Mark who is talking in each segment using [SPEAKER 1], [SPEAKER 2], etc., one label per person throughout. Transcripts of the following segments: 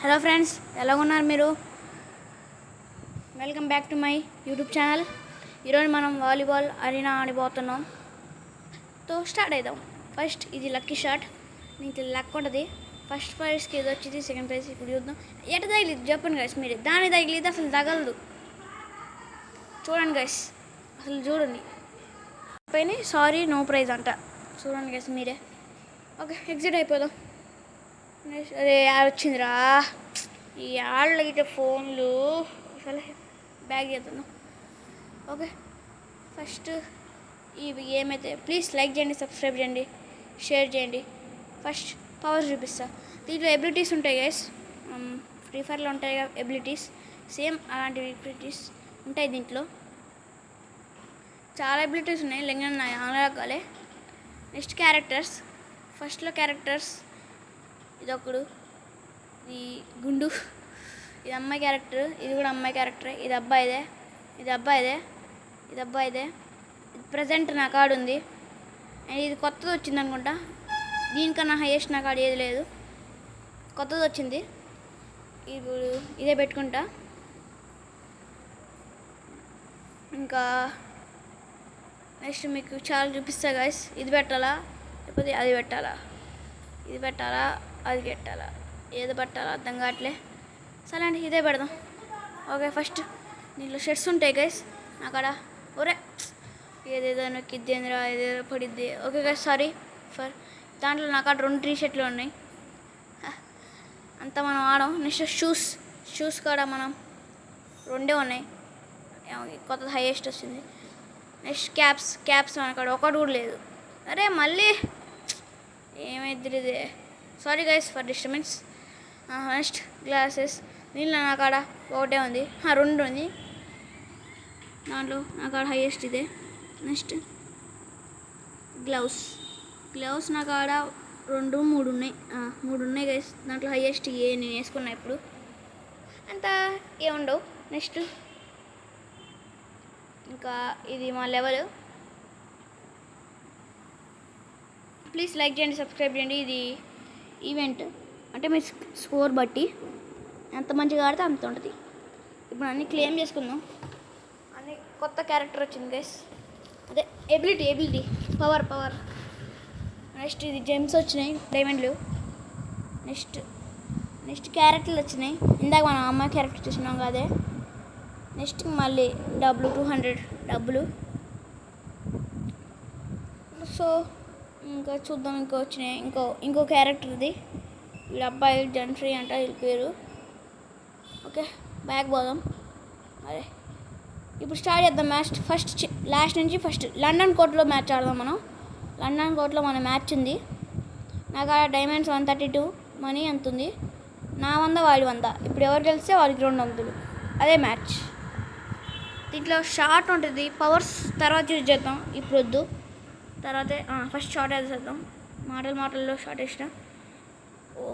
[SPEAKER 1] Hello friends, ఎలా ఉన్నారు మీరు? Welcome back to my YouTube channel. ఈరోజు మనం వాలీబాల్ అరీనా ఆడిపోతున్నాం. స్టార్ట్ అవుదాం. ఫస్ట్ ఇది లక్కీ షాట్. నీకు లక్ ఉంటుంది. ఫస్ట్ ప్రైజ్కి ఇది వచ్చింది, సెకండ్ ప్రైజ్. ఇప్పుడు చూద్దాం ఎట తగిలిద్ది చెప్పండి గైస్. మీరే దాన్ని తగిలిద్ది, అసలు తగలదు. చూడండి గైస్, అసలు చూడండి పైన సారీ నో ప్రైజ్ అంట. చూడండి గైస్ మీరే. ఓకే, ఎగ్జిట్ అయిపోదాం. అరే వచ్చిందిరా ఈ ఆళ్ళకి ఫోన్లు. అసలు బ్యాగ్ చేద్దాం. ఓకే, ఫస్ట్ ఇవి ఏమైతే ప్లీజ్ లైక్ చేయండి, సబ్స్క్రైబ్ చేయండి, షేర్ చేయండి. ఫస్ట్ పవర్ చూపిస్తా. దీంట్లో ఎబిలిటీస్ ఉంటాయి గైస్. ఫ్రీ ఫైర్లో ఉంటాయి కదా ఎబిలిటీస్, సేమ్ అలాంటి ఎబిలిటీస్ ఉంటాయి దీంట్లో. చాలా ఎబిలిటీస్ ఉన్నాయి, లెంగ ఉన్నాయి, అనగాలే. Next characters. ఫస్ట్లో క్యారెక్టర్స్ ఇదొకడు, ఇది గుండు, ఇది అమ్మాయి క్యారెక్టర్, ఇది కూడా అమ్మాయి క్యారెక్టరే. ఇది అబ్బాయిదే, ఇది అబ్బాయిదే, ఇది అబ్బాయిదే. ఇది ప్రజెంట్ నా కార్డు ఉంది. అండ్ ఇది కొత్తది వచ్చింది అనుకుంటా. దీనికన్నా హైయెస్ట్ నా కార్డు ఏది లేదు, కొత్తది వచ్చింది. ఇప్పుడు ఇదే పెట్టుకుంటా. ఇంకా నెక్స్ట్ మీకు చాలా చూపిస్తా గైస్. ఇది పెట్టాలా లేకపోతే అది పెట్టాలా, ఇది పెట్టాలా అది పెట్టాలా, ఏది పెట్టాలా అర్థం కావట్లే. సరే అండి, ఇదే పెడదాం. ఓకే, ఫస్ట్ దీంట్లో షర్ట్స్ ఉంటాయి గైస్ అక్కడ. ఒరే ఏదేదో నొక్కిద్దేంద్రా, ఏదేదో పడిద్ది. ఓకే గైస్, సారీ ఫర్ దాంట్లో నాకు అక్కడ 2 టీ-షర్ట్లు ఉన్నాయి. అంతా మనం ఆడం. నెక్స్ట్ షూస్ కాడ మనం 2 ఉన్నాయి, కొత్తది హైయెస్ట్ వచ్చింది. నెక్స్ట్ క్యాప్స్ మనకాడ ఒకటి కూడా లేదు. అరే మళ్ళీ ఏమైద్ది ఇదే. Sorry guys for disturbance. Next glasses. దీనిలో నా కాడ ఒకటే ఉంది, 2 ఉంది. దాంట్లో నా కాడ హైయెస్ట్ ఇదే. నెక్స్ట్ గ్లౌస్ నా కాడ 2, 3 ఉన్నాయి. 3 ఉన్నాయి గైస్. దాంట్లో హైయెస్ట్ ఏ నేను వేసుకున్నా ఇప్పుడు. అంతా ఏముండవు. నెక్స్ట్ ఇంకా ఇది మా లెవెల్. ప్లీజ్ లైక్ చేయండి, సబ్స్క్రైబ్ చేయండి. ఇది ఈవెంట్ అంటే మీ స్కోర్ బట్టి ఎంత మంచిగా ఆడితే అంత ఉంటుంది. ఇప్పుడు అన్నీ క్లెయిమ్ చేసుకుందాం. అన్ని కొత్త క్యారెక్టర్ వచ్చింది గైస్. అదే ఎబిలిటీ పవర్. నెక్స్ట్ ఇది జెమ్స్ వచ్చినాయి, డైమండ్లు. నెక్స్ట్ క్యారెక్టర్లు వచ్చినాయి. ఇందాక మనం అమ్మాయి క్యారెక్టర్ చూసినాం అదే. నెక్స్ట్ మళ్ళీ 200 డబ్బులు. సో ఇంకా చూద్దాం. ఇంకో వచ్చినాయి, ఇంకో క్యారెక్టర్ది. వీళ్ళ అబ్బాయి జెంట్రీ అంట వీళ్ళ పేరు. ఓకే, బ్యాక్ పోదాం. అదే ఇప్పుడు స్టార్ట్ చేద్దాం మ్యాచ్. లాస్ట్ నుంచి ఫస్ట్ లండన్ కోర్ట్లో మ్యాచ్ ఆడదాం మనం. లండన్ కోర్ట్లో మన మ్యాచ్ ఉంది. నాకు ఆ డైమండ్స్ 132 మనీ ఎంత ఉంది. నా 100 వాడి 100. ఇప్పుడు ఎవరు గెలిస్తే వాళ్ళకి 200. అదే మ్యాచ్. దీంట్లో షార్ట్ ఉంటుంది, పవర్స్ తర్వాత యూజ్ చేద్దాం, ఇప్పుడు వద్దు. తర్వాత ఫస్ట్ షార్ట్ వేసేద్దాం. మాటల్లో షార్ట్ వేసిన.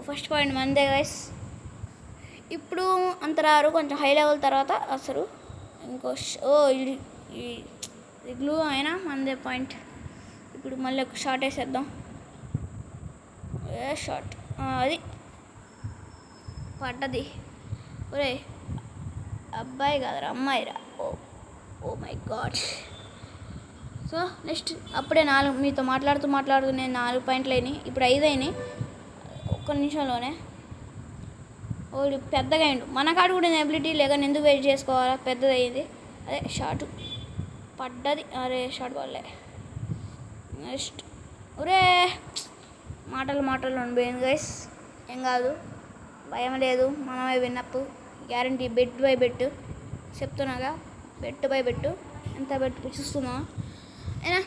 [SPEAKER 1] ఫస్ట్ పాయింట్ మందే గైస్. ఇప్పుడు అంత రారు, కొంచెం హై లెవెల్ తర్వాత అసలు ఇంకో ఈ గ్లూ అయినా మందే పాయింట్. ఇప్పుడు మళ్ళీ ఒక షార్ట్ వేసేద్దాం. షార్ట్ అది పడ్డది. ఒరే అబ్బాయి కాదురా, అమ్మాయిరా. Oh my god. So next అప్పుడే 4 మీతో మాట్లాడుతూ నేను 4 పాయింట్లు అయినాయి. ఇప్పుడు 5 అయినాయి ఒక్క నిమిషంలోనే. ఓడి పెద్దగా అయిండు. మన కాడ కూడా ఎబిలిటీ లేక ఎందుకు వెయిట్ చేసుకోవాలా, పెద్దది అయ్యింది. అదే షార్ట్ పడ్డది. అరే షార్ట్ బాల్లే. నెక్స్ట్ ఒరే మాటలు పోయింది గైస్. ఏం కాదు, భయం లేదు, మనమే విన్నప్పు గ్యారంటీ. బెట్ బై బెట్ చెప్తున్నాగా, బెట్ బై బెట్. ఎంత బెట్ చూస్తున్నా అయినా.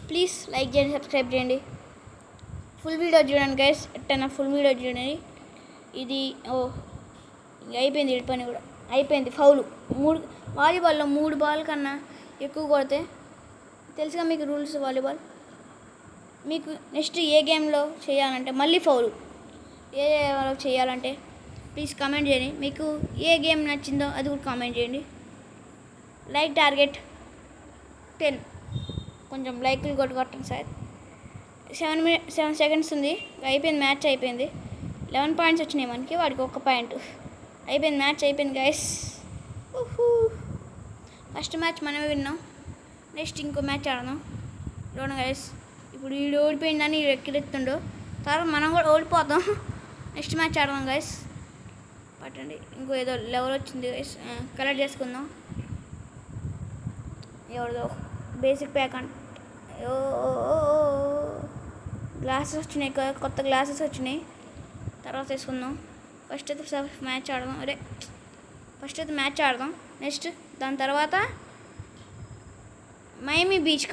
[SPEAKER 1] ప్లీజ్ లైక్ చేయండి, సబ్స్క్రైబ్ చేయండి. ఫుల్ వీడియో చూడండి గైస్. ఎట్టైనా ఫుల్ వీడియో చూడండి. ఇది అయిపోయింది. ఈ పని కూడా అయిపోయింది. ఫౌలు. వాలీబాల్లో 3 బాల్ కన్నా ఎక్కువ కొడితే తెలుసుగా మీకు రూల్స్. వాలీబాల్ మీకు నెక్స్ట్ ఏ గేమ్లో చేయాలంటే మళ్ళీ ఫౌలు. ఏ చేయాలంటే ప్లీజ్ కామెంట్ చేయండి. మీకు ఏ గేమ్ నచ్చిందో అది కూడా కామెంట్ చేయండి. Like target 10. కొంచెం లైక్లు కొట్టండి సార్. 7 సెకండ్స్ ఉంది. అయిపోయింది, మ్యాచ్ అయిపోయింది. 11 పాయింట్స్ వచ్చినాయి మనకి, వాడికి 1 పాయింట్. అయిపోయింది, మ్యాచ్ అయిపోయింది గైస్. ఫస్ట్ మ్యాచ్ మనమే విన్నాం. నెక్స్ట్ ఇంకో మ్యాచ్ ఆడదాం. చూడండి గైస్, ఇప్పుడు వీడు ఓడిపోయిందని వీడు ఎక్కిరెత్తుండో, తర్వాత మనం కూడా ఓడిపోతాం. నెక్స్ట్ మ్యాచ్ ఆడదాం గైస్. పట్టండి, ఇంకో ఏదో లెవెల్ వచ్చింది గైస్, కలెక్ట్ చేసుకుందాం. ఎవరిదో బేసిక్ ప్యాక్ అంటే గ్లాసెస్ వచ్చినాయి, కొత్త గ్లాసెస్ వచ్చినాయి, తర్వాత వేసుకుందాం. ఫస్ట్ అయితే మ్యాచ్ ఆడదాం. ఫస్ట్ అయితే మ్యాచ్ ఆడదాం. నెక్స్ట్ దాని తర్వాత మైమీ బీచ్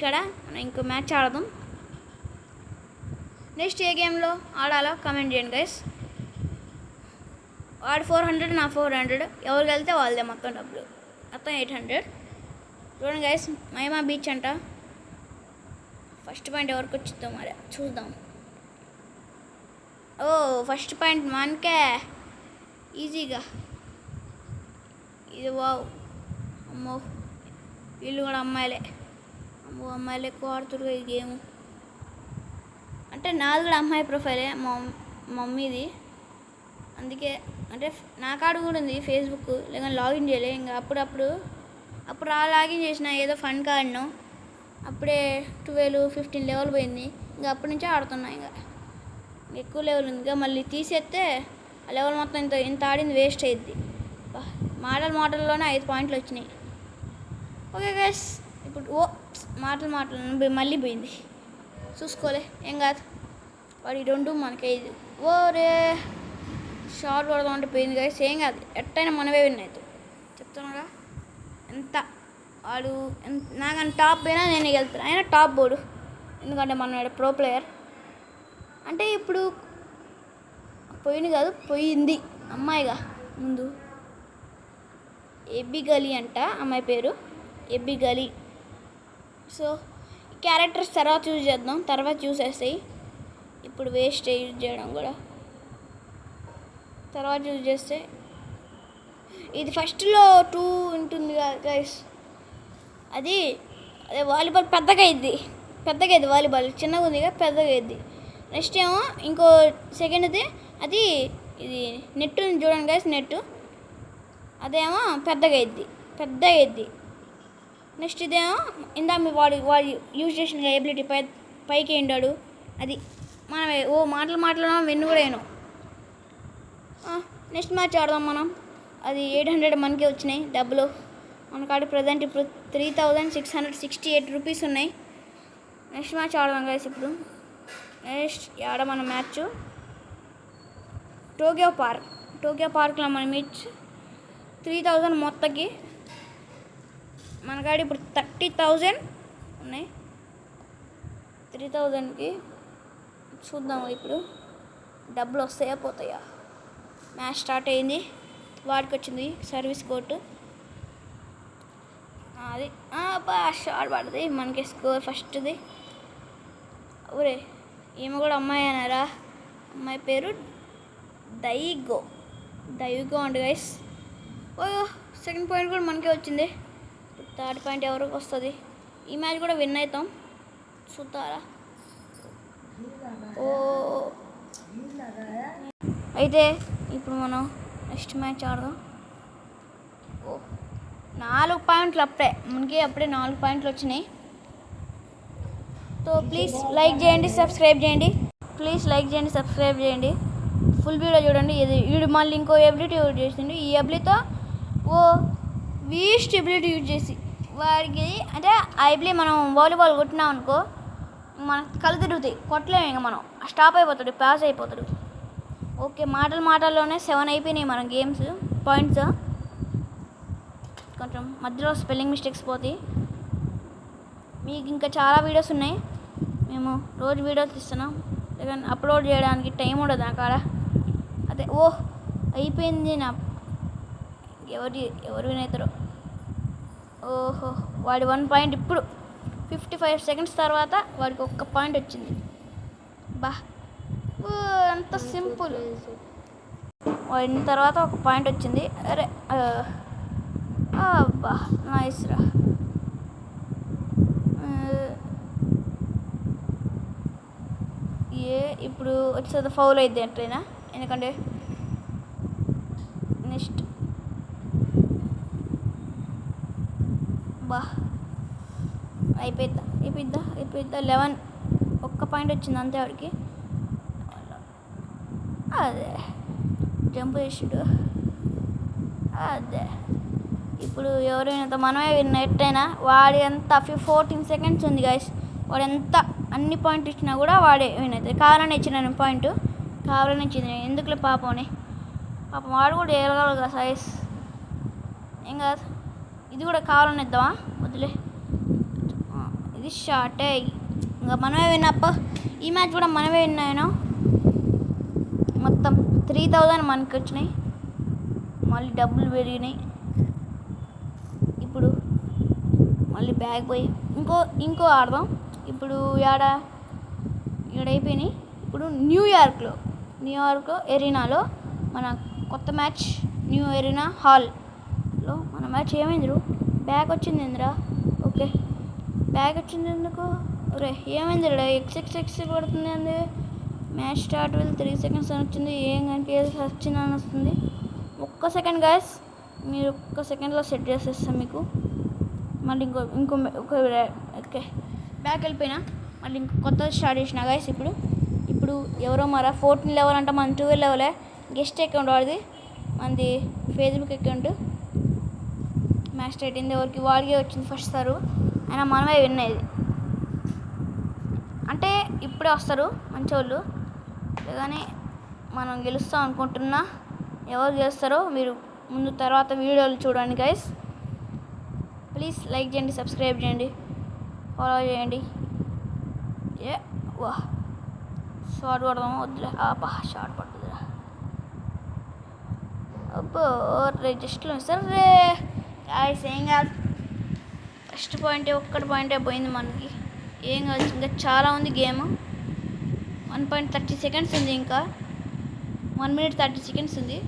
[SPEAKER 1] కాడ మనం ఇంకో మ్యాచ్ ఆడదాం. నెక్స్ట్ ఏ గేమ్లో ఆడాలో కామెంట్ చేయండి గైస్. వాడు 400, నా 400, ఎవరికి వెళ్తే వాళ్ళదే మొత్తం డబ్బులు, మొత్తం 800. చూడండి గైస్, మైమా బీచ్ అంట. ఫస్ట్ పాయింట్ ఎవరికి వచ్చిందో మరి చూద్దాం. ఫస్ట్ పాయింట్ మనకే ఈజీగా. ఇది వావ్, అమ్మో వీళ్ళు కూడా అమ్మాయిలే. అమ్మాయిలు ఎక్కువ ఆడుతురుగా ఈ గేమ్. అంటే నాది కూడా అమ్మాయి ప్రొఫైలే, మా మమ్మీది. అందుకే అంటే నా కార్డు కూడా ఉంది ఫేస్బుక్, లేక లాగిన్ చేయలే. ఇంకా అప్పుడు లాగిన్ చేసిన ఏదో ఫన్ ఆడినాం. అప్పుడే 12-15 లెవెల్ పోయింది. ఇంకా అప్పటి నుంచే ఆడుతున్నా. ఇంకా ఎక్కువ లెవెల్ ఉంది. ఇంకా మళ్ళీ తీసేస్తే ఆ లెవెల్ మొత్తం ఇంత ఆడింది వేస్ట్ అయ్యిద్ది. మాటల్లోనే 5 పాయింట్లు వచ్చినాయి. ఓకే గైస్, ఇప్పుడు మాటలు మళ్ళీ పోయింది. చూసుకోలే, ఏం కాదు. వాడి 2 మనకి 5. ఓరే షార్ట్ కొడదాం అంటే పోయింది గైస్. ఏం కాదు, ఎట్టయినా మనమే విన్ అవుతాం, చెప్తున్నాగా. ఎంత వాడు నాకన్నా టాప్ పోయినా నేను వెళ్తాను. అయినా టాప్ బోర్డు, ఎందుకంటే మన ప్రో ప్లేయర్. అంటే ఇప్పుడు పోయింది అమ్మాయిగా. ముందు ఎబ్బి గలీ అంట అమ్మాయి పేరు, ఎబ్బి గలీ. సో క్యారెక్టర్స్ తర్వాత యూజ్ చేద్దాం, తర్వాత చూసేస్తాయి. ఇప్పుడు వేస్ట్ యూజ్ చేయడం కూడా, తర్వాత యూజ్ చేస్తే. ఇది ఫస్ట్లో 2 ఉంటుంది గైస్. అదే వాలీబాల్ పెద్దగా అయింది వాలీబాల్ చిన్నగా ఉంది కదా, పెద్దగా అయింది. నెక్స్ట్ ఏమో ఇంకో సెకండ్ది ఇది నెట్ ఉంది చూడండి గైస్, నెట్ అదేమో పెద్దగా అయింది. నెక్స్ట్ ఇదేమో ఇందా మీ వాడు యూజ్ చేసిన ఎబిలిటీ పైకి ఎండాడు. అది మనమే మాటలు వెన్ను కూడా వేయను. నెక్స్ట్ మ్యాచ్ ఆడదాం మనం. అది 800 మనకే వచ్చినాయి డబ్బులు. మన కాడ ప్రజెంట్ ఇప్పుడు 3668 రూపీస్ ఉన్నాయి. నెక్స్ట్ మ్యాచ్ ఆడదాం గైస్. ఇప్పుడు నెక్స్ట్ మన మ్యాచ్ టోక్యో పార్క్లో మన మ్యాచ్ 3000 మొత్తకి. మన కాడ ఇప్పుడు 30,000 ఉన్నాయి. 3000కి చూద్దాము ఇప్పుడు డబ్బులు వస్తాయా పోతాయా. మ్యాచ్ స్టార్ట్ అయింది, వాడికి వచ్చింది సర్వీస్ కోర్టు. అది షార్ట్ పడుతుంది మనకి. స్కోర్ ఫస్ట్ది. ఊరే ఈమె కూడా అమ్మాయి అన్నారా, అమ్మాయి పేరు దైగో అండి గైస్. సెకండ్ పాయింట్ కూడా మనకే వచ్చింది. థర్డ్ పాయింట్ ఎవరికి వస్తుంది. ఈ మ్యాచ్ కూడా విన్ అవుతాం, చూస్తారా. అయితే ఇప్పుడు మనం నెక్స్ట్ మ్యాచ్ ఆడదాం. 4 పాయింట్లు అప్పుడే 4 పాయింట్లు వచ్చినాయి. సో ప్లీజ్ లైక్ చేయండి, సబ్స్క్రైబ్ చేయండి. ఫుల్ వీడియో చూడండి. వీడు మళ్ళీ ఇంకో ఎబిలిటీ యూజ్ చేసిండు. ఈ ఎబిలిటీతో వీస్ట్ ఎబిలిటీ యూజ్ చేసి వాడికి అంటే ఆ ఎబిలిటీ మనం వాలీబాల్ కొట్టినాం అనుకో, మనకు కళ్ళు తిరుగుతాయి, కొట్టలేము. ఇంకా మనం స్టాప్ అయిపోతాడు, పాస్ అయిపోతాడు. ఓకే, మాటల్లోనే 7 అయిపోయినాయి మన గేమ్స్ పాయింట్స్. కొంచెం మధ్యలో స్పెల్లింగ్ మిస్టేక్స్ పోతాయి. మీకు ఇంకా చాలా వీడియోస్ ఉన్నాయి, మేము రోజు వీడియోస్ తీస్తున్నాం. లేకపోతే అప్లోడ్ చేయడానికి టైం ఉండదు నా కాడ. అదే అయిపోయింది నా. ఎవరు వినవుతారో. ఓహో, వాడి 1 పాయింట్ ఇప్పుడు 55 సెకండ్స్ తర్వాత వాడికి 1 పాయింట్ వచ్చింది. అంత సింపుల్. వాడిన తర్వాత 1 పాయింట్ వచ్చింది. అరే నైస్ రా. ఇప్పుడు వచ్చేది ఫౌల్ అయితే ఎట్లయినా, ఎందుకంటే నెక్స్ట్ బా అయిపోయిద్దా 11 ఒక్క పాయింట్ వచ్చింది అంతే వాడికి. అదే జంప్ చేసాడు. అదే ఇప్పుడు ఎవరైనా మనమే విన్న ఎట్టయినా వాడి ఎంత 14 సెకండ్స్ ఉంది గైస్. వాడు ఎంత అన్ని పాయింట్ ఇచ్చినా కూడా వాడే విన్ అవుతుంది. కావాలని ఇచ్చిన పాయింట్, కావాలని ఇచ్చింది ఎందుకులే పాపం వాడు కూడా ఎరగాలి కదా సైజ్. ఏం కాదు, ఇది కూడా కావాలని ఇద్దామా, వద్దులే. ఇది షార్టే, ఇంకా మనమే విన్నప్ప. ఈ మ్యాచ్ కూడా మనమే విన్నాను. మొత్తం 3000 మనకి వచ్చినాయి, మళ్ళీ డబ్బులు పెరిగినాయి. ఇప్పుడు మళ్ళీ బ్యాగ్ పోయి ఇంకో ఆడదాం. ఇప్పుడు ఏడైపోయినాయి. ఇప్పుడు న్యూయార్క్ ఎరీనాలో మన కొత్త మ్యాచ్, న్యూ ఎరీనా హాల్లో మన మ్యాచ్. ఏమైంది బ్యాగ్ వచ్చింది ఏందిరా? ఓకే బ్యాగ్ వచ్చింది ఎందుకు? ఒరే ఏమైంది రా? ఎక్స్ పడుతుంది అండి. మ్యాచ్ స్టార్ట్ వెళ్ళి 3 seconds అని వచ్చింది. ఏం కనుక వచ్చిందని వస్తుంది. ఒక్క సెకండ్ గైస్, మీరు ఒక్క సెకండ్లో సెట్ చేసేస్తాం మీకు. మళ్ళీ ఇంకో ఓకే బ్యాక్ వెళ్ళిపోయినా, మళ్ళీ ఇంకో కొత్తది స్టార్ట్ చేసిన గైస్. ఇప్పుడు ఎవరో మరా 14 level అంటే మన 12 level గెస్ట్ అకౌంట్ వాడిది, మనది ఫేస్బుక్ అకౌంట్. మ్యాచ్ స్టార్ట్ అయింది, వాడికే వచ్చింది ఫస్ట్ సారు. అయినా మనమే విన్ అయ్యేది. అంటే ఇప్పుడే వస్తారు మంచోళ్ళు, కానీ మనం గెలుస్తాం అనుకుంటున్నా. ఎవరు గెలుస్తారో మీరు ముందు తర్వాత వీడియోలు చూడండి గైస్. ప్లీజ్ లైక్ చేయండి, సబ్స్క్రైబ్ చేయండి, ఫాలో చేయండి. వా షార్ట్ పడదామా? వద్దులే, షార్ట్ పడుతుందిరా. అబ్బో జస్ట్లో సరే గాయస్, ఏం కాదు. ఫస్ట్ ఒక్కటి పాయింటే పోయింది మనకి, ఏం కాదు. ఇంకా చాలా ఉంది గేమ్. 1.30 seconds ఉంది, ఇంకా 1 minute 30 seconds ఉంది.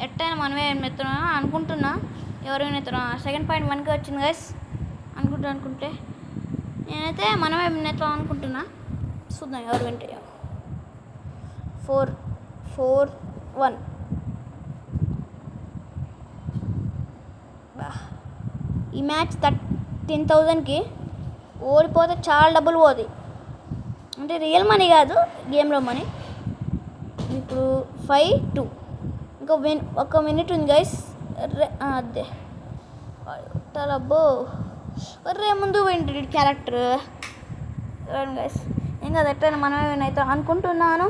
[SPEAKER 1] ఎట్టయినా మనమే ఎత్తున్నా అనుకుంటున్నా. ఎవరైనా ఎత్తున్నా. సెకండ్ పాయింట్ 1కి వచ్చింది గైస్ అనుకుంటే నేనైతే మనమే ఎత్తాం అనుకుంటున్నా. చూద్దాం ఎవరు వింటే. 4-4-1 ఈ మ్యాచ్ 10,000కి ఓడిపోతే చాలా డబ్బులు పోతాయి. అంటే రియల్ మనీ కాదు, గేమ్లో మనీ. ఇప్పుడు 5-2 ఇంకా ఒక మినిట్ ఉంది గైస్. అదే అబ్బో ముందు వింటాడు క్యారెక్టర్ గైస్. ఏం కాదు, ఎట్లయినా మనమే విన్ అవుతాం అనుకుంటున్నాను.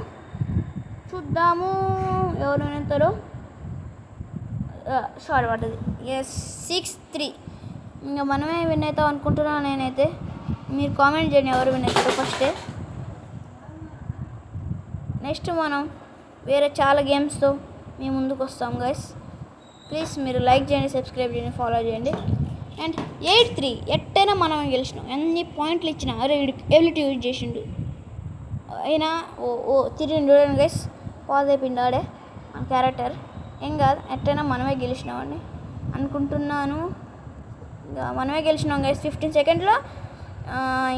[SPEAKER 1] చూద్దాము ఎవరు విన్ అవుతారో. షార్ట్ పడ్డది. 6-3 ఇంకా మనమే విన్ అవుతాం అనుకుంటున్నాను నేనైతే. మీరు కామెంట్ చేయండి ఎవరు విన్ అవుతారో ఫస్టే. నెక్స్ట్ మనం వేరే చాలా గేమ్స్తో మేము ముందుకు వస్తాం గైస్. ప్లీజ్ మీరు లైక్ చేయండి, సబ్స్క్రైబ్ చేయండి, ఫాలో చేయండి. అండ్ 8-3 ఎట్టైనా మనం గెలిచినాం. ఎన్ని పాయింట్లు ఇచ్చినా ఎబిలిటీ యూజ్ చేసిండు అయినా తిరిగి చూడండి గైస్. పాజ్ అయిపోయింది ఆడే మన క్యారెక్టర్. ఏం కాదు, ఎట్టైనా మనమే గెలిచినామని అనుకుంటున్నాను. ఇంకా మనమే గెలిచినాం గైస్. 15 secondsలో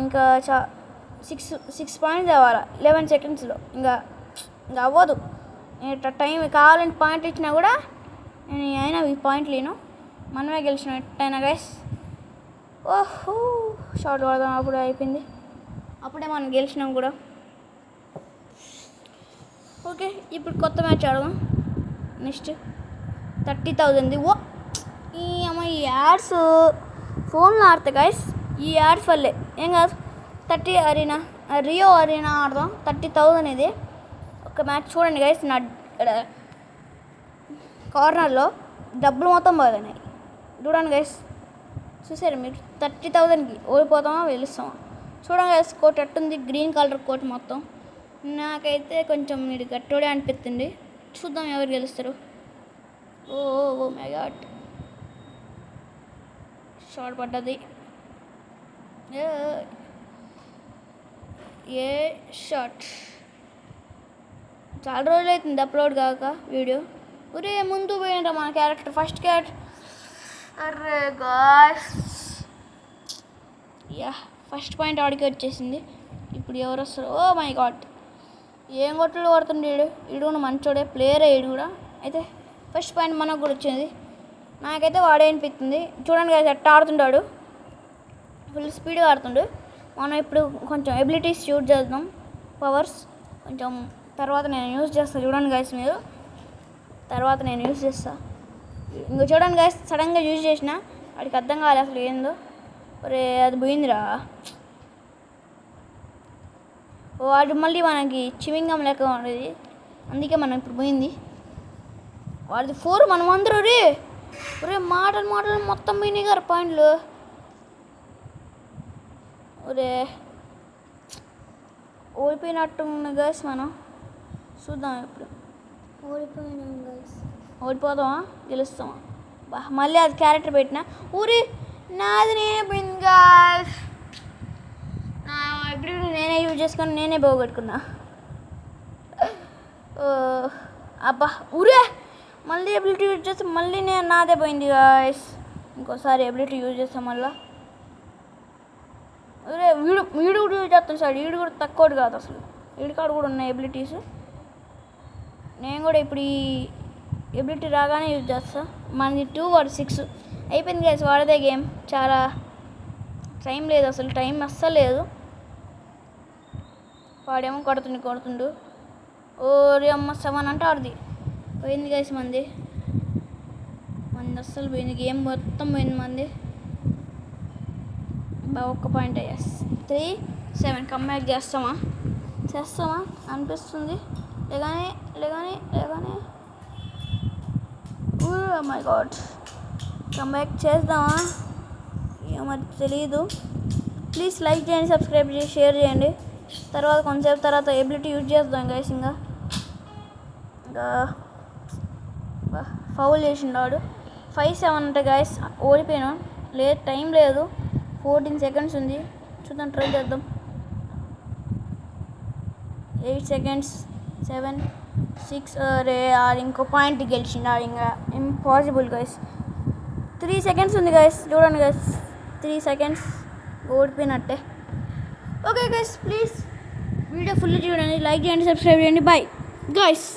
[SPEAKER 1] ఇంకా 6 points అవ్వాలి 11 secondsలో. ఇంకా అవ్వదు. టైం కావాలని పాయింట్లు ఇచ్చినా కూడా అయినా ఈ పాయింట్లు లేను. మనమే గెలిచినాం ఎట్టయినా గైస్. ఓహో షార్ట్ పడదాం. అప్పుడే అయిపోయింది, అప్పుడే మనం గెలిచినాం కూడా. ఓకే ఇప్పుడు కొత్త మ్యాచ్ ఆడదాం. నెక్స్ట్ 30,000 ఈ అమ్మాయి యాడ్స్ ఫోన్లో ఆడితే గైస్, ఈ యాడ్స్ వల్లే. ఏం కాదు, రియో అరీనా ఆడదాం. 30,000 ఇది. ఒక మ్యాచ్ చూడండి గైస్. నా ఇక్కడ కార్నర్లో డబ్బులు మొత్తం పోతున్నాయి చూడండి గైస్. చూసారు మీరు? 30,000కి ఓడిపోతామా గెలుస్తామా చూడండి గైస్. కోట్ ఎట్టుంది, గ్రీన్ కలర్ కోట్ మొత్తం. నాకైతే కొంచెం మీరు గట్టోడే అనిపిస్తుంది. చూద్దాం ఎవరు గెలుస్తారు. ఓ మై గాడ్, షార్ట్ పడ్డది. ఏ షార్ట్. చాలా రోజులు అవుతుంది అప్లోడ్ కాక వీడియో. ఒరే ముందు పోయినరా మన క్యారెక్టర్, ఫస్ట్ క్యారెక్టర్. అరే గాయ్స్, ఫస్ట్ పాయింట్ ఆడికి వచ్చేసింది. ఇప్పుడు ఎవరు వస్తారు? ఓ మై గాడ్, ఏం కొట్టలు కొడుతుండే ఈడు కూడా మంచోడే ప్లేయరే ఈడు కూడా. అయితే ఫస్ట్ పాయింట్ మనకు కూడా వచ్చింది. నాకైతే వాడే అనిపిస్తుంది. చూడండి కదా ఎట్లా ఆడుతుంటాడు, ఫుల్ స్పీడ్గా ఆడుతుండు. మనం ఇప్పుడు కొంచెం ఎబిలిటీస్ యూజ్ చేద్దాం, పవర్స్ కొంచెం తర్వాత నేను యూజ్ చేస్తాను. చూడండి గైస్ మీరు, తర్వాత నేను యూజ్ చేస్తాను. ఇంకో చూడండి గైస్, సడన్గా యూజ్ చేసిన వాడికి అర్థం కాలేదు అసలు ఏందో. ఒరే అది పోయిందిరా. వాడు మళ్ళీ మనకి చివింగం లెక్క ఉండేది, అందుకే మనం ఇప్పుడు పోయింది. వాడిది 4 మనం అందరూ రే ఒరే మాటలు మొత్తం పోయినాయి గారు పాయింట్లు. ఒరే ఓడిపోయినట్టు గైస్, మనం చూద్దాం ఇప్పుడు.
[SPEAKER 2] ఓడిపోయినాం గైస్.
[SPEAKER 1] ఓడిపోదామా గెలుస్తామా? మళ్ళీ అది క్యారెక్టర్ పెట్టిన ఊరి నాది నేనే పోయింది గైస్. నా ఎబిలిటీ నేనే యూజ్ చేసుకొని నేనే పోగొట్టుకున్నా. అబ్బా ఊరే మళ్ళీ ఎబిలిటీ యూజ్ చేస్తే మళ్ళీ నాదే పోయింది గాయస్. ఇంకోసారి ఎబిలిటీ యూజ్ చేస్తాం మళ్ళీ. ఊరే వీడు కూడా యూజ్ చేస్తాను సార్, వీడు కూడా తక్కువడు కాదు అసలు, వీడి కాడ కూడా ఉన్నాయి ఎబిలిటీస్. నేను కూడా ఇప్పుడు ఈ ఎబిలిటీ రాగానే యూజ్ చేస్తా. మనది 2 వాడు 6 అయిపోయింది గైస్. వాడదే గేమ్, చాలా టైం లేదు అసలు, టైం అస్సలు లేదు. వాడేమో కొడుతుండు. ఓరి అమ్మ 7 అంటే ఆడిది పోయింది గైస్. మంది అస్సలు పోయింది, గేమ్ మొత్తం పోయింది మంది. ఒక్క పాయింట్. ఎస్ 3-7 కమ్బ్యాక్ చేస్తామా అనిపిస్తుంది. లేగానే ఓ మై గాడ్, కమ్బ్యాక్ చేద్దామా మరి తెలీదు. ప్లీజ్ లైక్ చేయండి, సబ్స్క్రైబ్ చేసి షేర్ చేయండి. తర్వాత కొంతసేపు తర్వాత ఎబిలిటీ యూజ్ చేద్దాం గైస్. ఇంకా ఫౌల్ చేసిండాడు. 5-7 అంటే గైస్ ఓడిపోయాను. లేదు టైం లేదు, 14 seconds ఉంది. చూద్దాం, ట్రై చేద్దాం. 8 seconds, 7, 6. అరే ఇంకో పాయింట్ గెలిచిండు. ఇంకా ఇంపాసిబుల్ గైస్. 3 seconds ఉంది గైస్. చూడండి గైస్, 3 seconds ఓడిపోయినట్టే. Okay guys, please video full చూడండి, లైక్ చేయండి, సబ్స్క్రైబ్ చేయండి. Bye guys.